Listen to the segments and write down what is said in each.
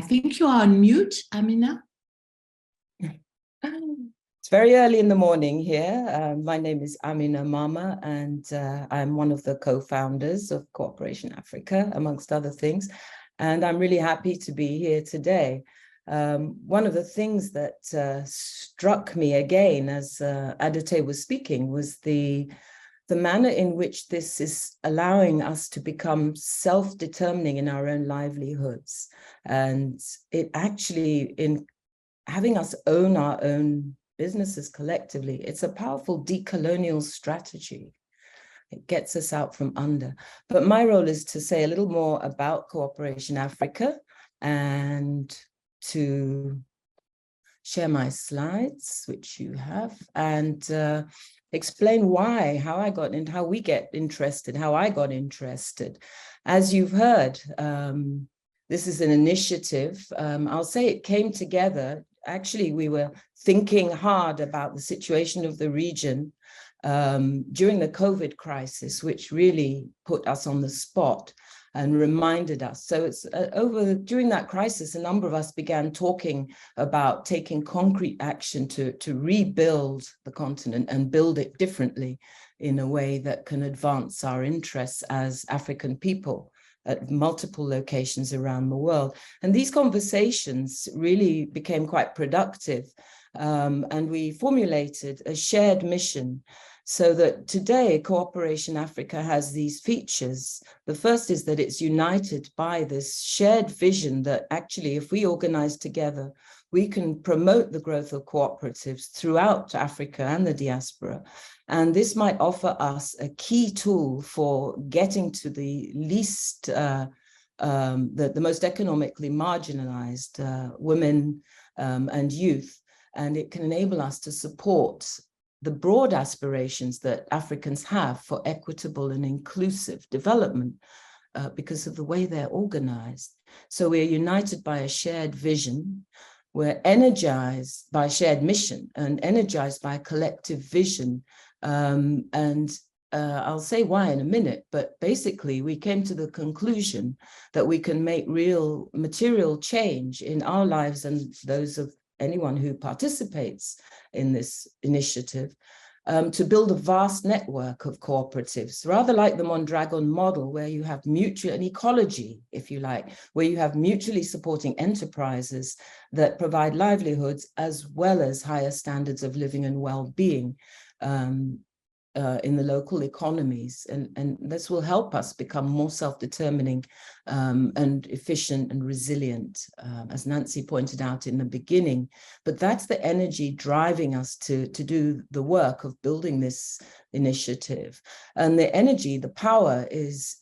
think you are on mute, Amina. It's very early in the morning here. My name is Amina Mama, and I'm one of the co-founders of Cooperation Africa, amongst other things. And I'm really happy to be here today. One of the things that struck me again as Adete was speaking was the manner in which this is allowing us to become self-determining in our own livelihoods. And it actually, in having us own our own businesses collectively, it's a powerful decolonial strategy. It gets us out from under. But my role is to say a little more about Cooperation Africa and to share my slides, which you have, and explain why, how I got in, how we get interested, how I got interested. As you've heard, this is an initiative. I'll say it came together. Actually, we were thinking hard about the situation of the region during the COVID crisis, which really put us on the spot and reminded us. So it's during that crisis, a number of us began talking about taking concrete action to rebuild the continent and build it differently in a way that can advance our interests as African people at multiple locations around the world. And these conversations really became quite productive. And we formulated a shared mission so that today Cooperation Africa has these features. The first is that it's united by this shared vision that actually, if we organize together, we can promote the growth of cooperatives throughout Africa and the diaspora. And this might offer us a key tool for getting to the least, the most economically marginalized women and youth. And it can enable us to support the broad aspirations that Africans have for equitable and inclusive development because of the way they're organized. So we're united by a shared vision. We're energized by a shared mission and energized by a collective vision. I'll say why in a minute, but basically we came to the conclusion that we can make real material change in our lives and those of anyone who participates in this initiative, to build a vast network of cooperatives, rather like the Mondragon model, where you have an ecology, if you like, where you have mutually supporting enterprises that provide livelihoods as well as higher standards of living and well-being in the local economies. And this will help us become more self-determining and efficient and resilient, as Nancy pointed out in the beginning. But that's the energy driving us to do the work of building this initiative. And the energy, the power is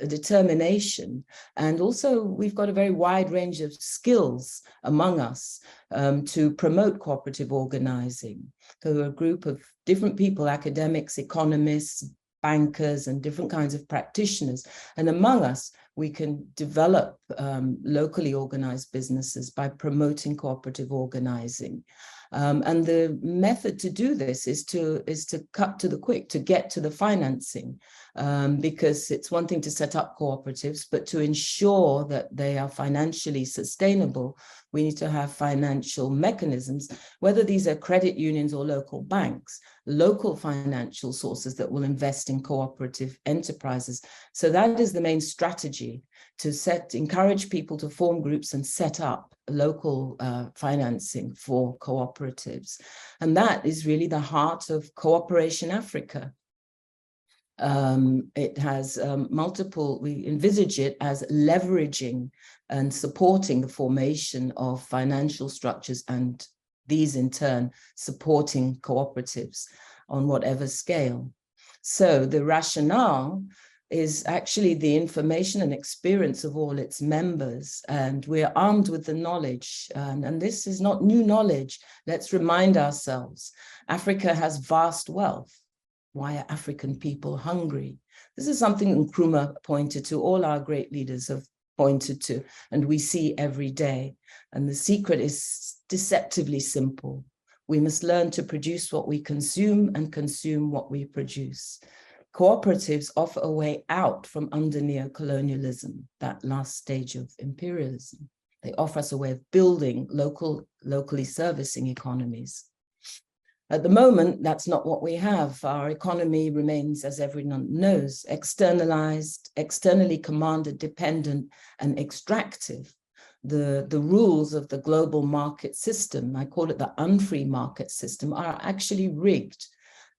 a determination. And also we've got a very wide range of skills among us to promote cooperative organizing. So a group of different people, academics, economists, bankers, and different kinds of practitioners. And among us, we can develop locally organized businesses by promoting cooperative organizing. And the method to do this is to cut to the quick, to get to the financing, because it's one thing to set up cooperatives, but to ensure that they are financially sustainable, we need to have financial mechanisms, whether these are credit unions or local banks, local financial sources that will invest in cooperative enterprises. So that is the main strategy, to encourage people to form groups and set up local financing for cooperatives. And that is really the heart of Cooperation Africa. It has we envisage it as leveraging and supporting the formation of financial structures, and these in turn supporting cooperatives on whatever scale. So the rationale is actually the information and experience of all its members, and we're armed with the knowledge, and this is not new knowledge. Let's remind ourselves, Africa has vast wealth. Why are African people hungry? This is something Nkrumah pointed to, all our great leaders have pointed to, and we see every day. And the secret is deceptively simple. We must learn to produce what we consume and consume what we produce. Cooperatives offer a way out from under neocolonialism, that last stage of imperialism. They offer us a way of building locally servicing economies. At the moment, that's not what we have. Our economy remains, as everyone knows, externalized, externally commanded, dependent, and extractive. The rules of the global market system, I call it the unfree market system, are actually rigged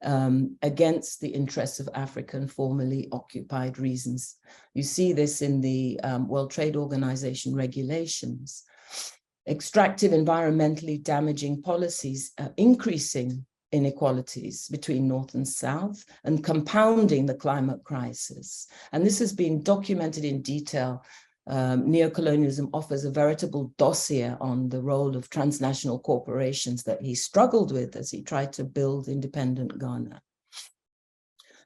against the interests of African formerly occupied regions. You see this in the World Trade Organization regulations. Extractive, environmentally damaging policies increasing inequalities between North and South and compounding the climate crisis. And this has been documented in detail. Neocolonialism offers a veritable dossier on the role of transnational corporations that he struggled with as he tried to build independent Ghana.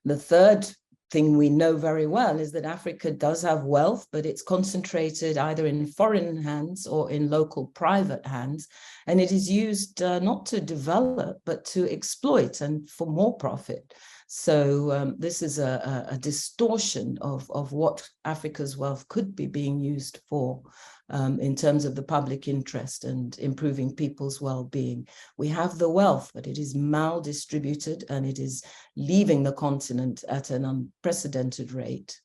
The third thing we know very well is that Africa does have wealth, but it's concentrated either in foreign hands or in local private hands. And it is used not to develop, but to exploit and for more profit. So this is a distortion of what Africa's wealth could be being used for in terms of the public interest and improving people's well-being. We have the wealth, but it is maldistributed and it is leaving the continent at an unprecedented rate.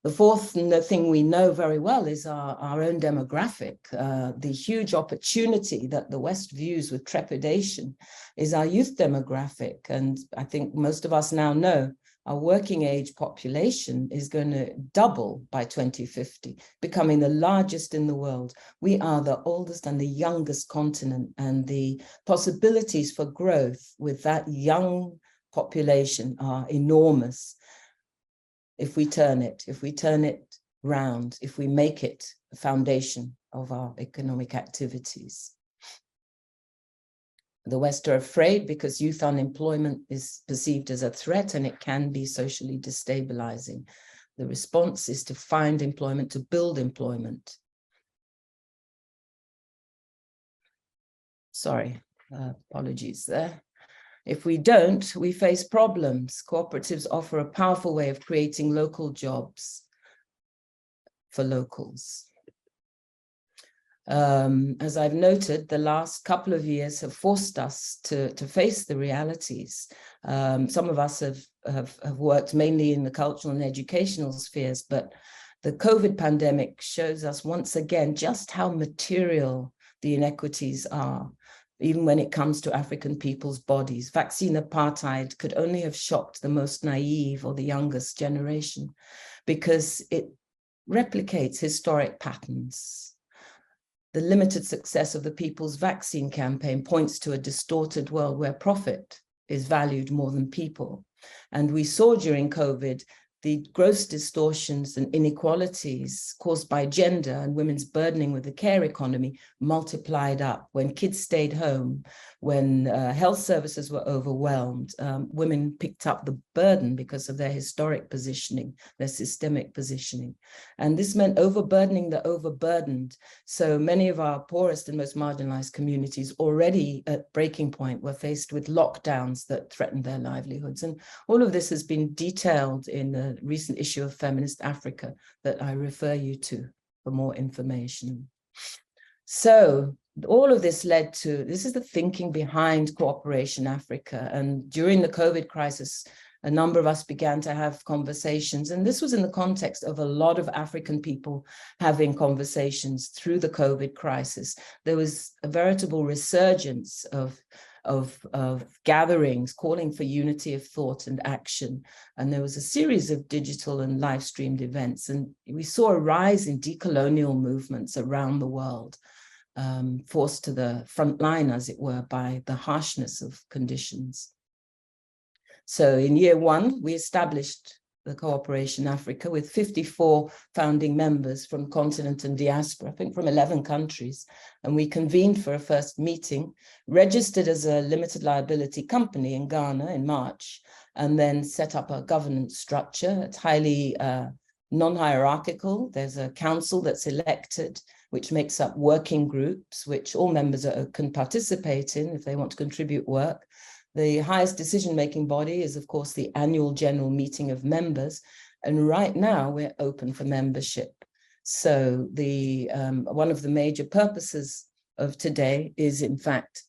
The fourth thing we know very well is our own demographic. The huge opportunity that the West views with trepidation is our youth demographic. And I think most of us now know our working age population is going to double by 2050, becoming the largest in the world. We are the oldest and the youngest continent, and the possibilities for growth with that young population are enormous. If we turn it round, if we make it the foundation of our economic activities. The West are afraid because youth unemployment is perceived as a threat and it can be socially destabilizing. The response is to find employment, to build employment. Sorry, apologies there. If we don't, we face problems. Cooperatives offer a powerful way of creating local jobs for locals. As I've noted, the last couple of years have forced us to face the realities. Some of us have worked mainly in the cultural and educational spheres, but the COVID pandemic shows us once again just how material the inequities are, even when it comes to African people's bodies. Vaccine apartheid could only have shocked the most naive or the youngest generation because it replicates historic patterns. The limited success of the People's Vaccine Campaign points to a distorted world where profit is valued more than people. And we saw during COVID the gross distortions and inequalities caused by gender and women's burdening with the care economy multiplied up. When kids stayed home, when health services were overwhelmed, women picked up the burden because of their historic positioning, their systemic positioning. And this meant overburdening the overburdened. So many of our poorest and most marginalized communities already at breaking point were faced with lockdowns that threatened their livelihoods. And all of this has been detailed in the recent issue of Feminist Africa that I refer you to for more information. So all of this led to, this is the thinking behind Cooperation Africa. And during the COVID crisis, a number of us began to have conversations. And this was in the context of a lot of African people having conversations through the COVID crisis. There was a veritable resurgence of gatherings calling for unity of thought and action. And there was a series of digital and live streamed events. And we saw a rise in decolonial movements around the world, forced to the front line, as it were, by the harshness of conditions. So in year one, we established the Cooperation Africa with 54 founding members from continent and diaspora, I think from 11 countries. And we convened for a first meeting, registered as a limited liability company in Ghana in March, and then set up a governance structure. It's highly non-hierarchical. There's a council that's elected, which makes up working groups, which all members can participate in if they want to contribute work. The highest decision-making body is, of course, the annual general meeting of members. And right now, we're open for membership. So one of the major purposes of today is, in fact,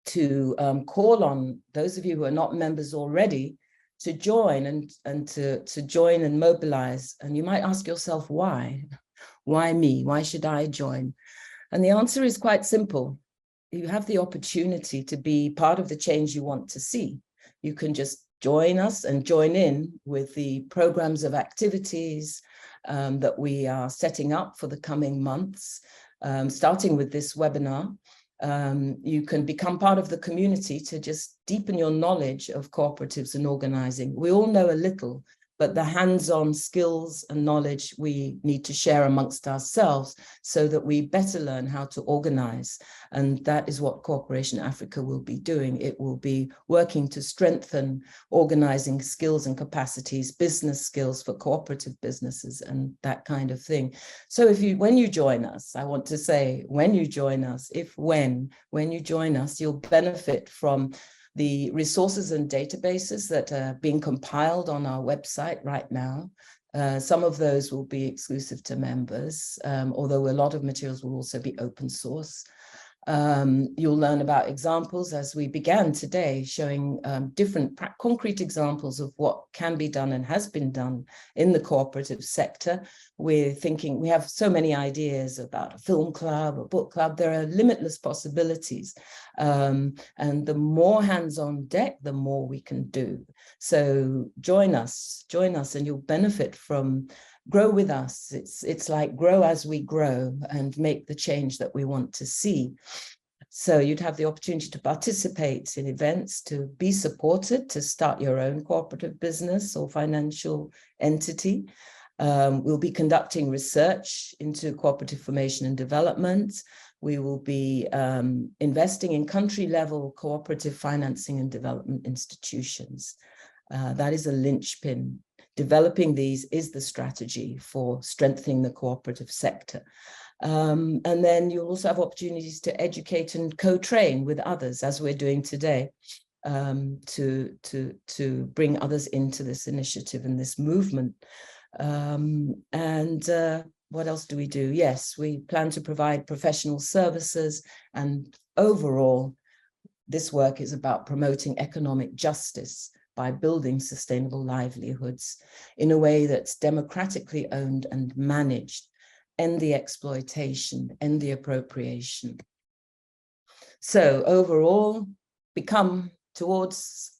to call on those of you who are not members already to join and to join and mobilize. And you might ask yourself, why? Why me? Why should I join? And the answer is quite simple. You have the opportunity to be part of the change you want to see. You can just join us and join in with the programs of activities that we are setting up for the coming months, starting with this webinar. You can become part of the community to just deepen your knowledge of cooperatives and organizing. We all know a little, but the hands-on skills and knowledge we need to share amongst ourselves so that we better learn how to organize. And that is what Cooperation Africa will be doing. It will be working to strengthen organizing skills and capacities, business skills for cooperative businesses and that kind of thing. So when you join us, I want to say, when you join us, when you join us, you'll benefit from the resources and databases that are being compiled on our website right now. Some of those will be exclusive to members, although a lot of materials will also be open source. You'll learn about examples as we began today, showing different concrete examples of what can be done and has been done in the cooperative sector. We're thinking, we have so many ideas about a film club, a book club. There are limitless possibilities. And the more hands on deck, the more we can do. So join us and you'll benefit from grow with us. It's like grow as we grow and make the change that we want to see. So you'd have the opportunity to participate in events, to be supported, to start your own cooperative business or financial entity. We'll be conducting research into cooperative formation and development. We will be investing in country-level cooperative financing and development institutions. That is a linchpin. Developing these is the strategy for strengthening the cooperative sector. And then you'll also have opportunities to educate and co-train with others, as we're doing today, to bring others into this initiative and this movement. What else do we do? Yes, we plan to provide professional services, and overall, this work is about promoting economic justice by building sustainable livelihoods in a way that's democratically owned and managed, end the exploitation, end the appropriation. So overall, become towards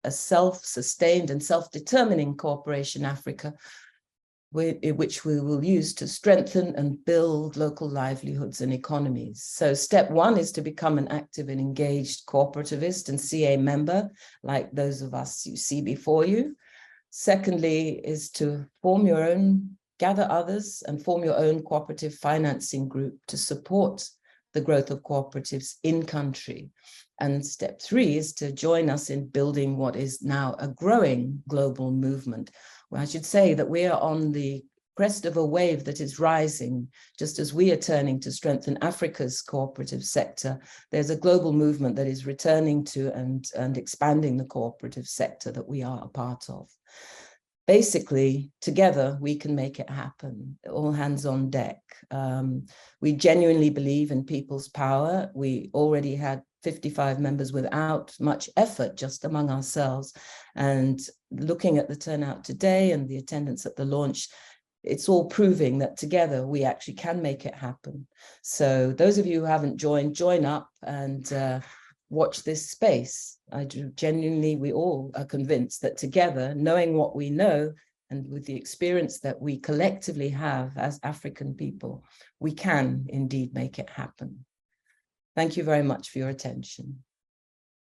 a self-sustained and self-determining Cooperation Africa, which we will use to strengthen and build local livelihoods and economies. So step one is to become an active and engaged cooperativist and CA member, like those of us you see before you. Secondly is to gather others and form your own cooperative financing group to support the growth of cooperatives in country. And step three is to join us in building what is now a growing global movement. Well, I should say that we are on the crest of a wave that is rising. Just as we are turning to strengthen Africa's cooperative sector, there's a global movement that is returning to and expanding the cooperative sector that we are a part of. Basically, together, we can make it happen, all hands on deck. We genuinely believe in people's power. We already had 55 members without much effort just among ourselves. And looking at the turnout today and the attendance at the launch, it's all proving that together we actually can make it happen. So those of you who haven't joined, join up and watch this space. We all are convinced that together, knowing what we know, and with the experience that we collectively have as African people, we can indeed make it happen. Thank you very much for your attention.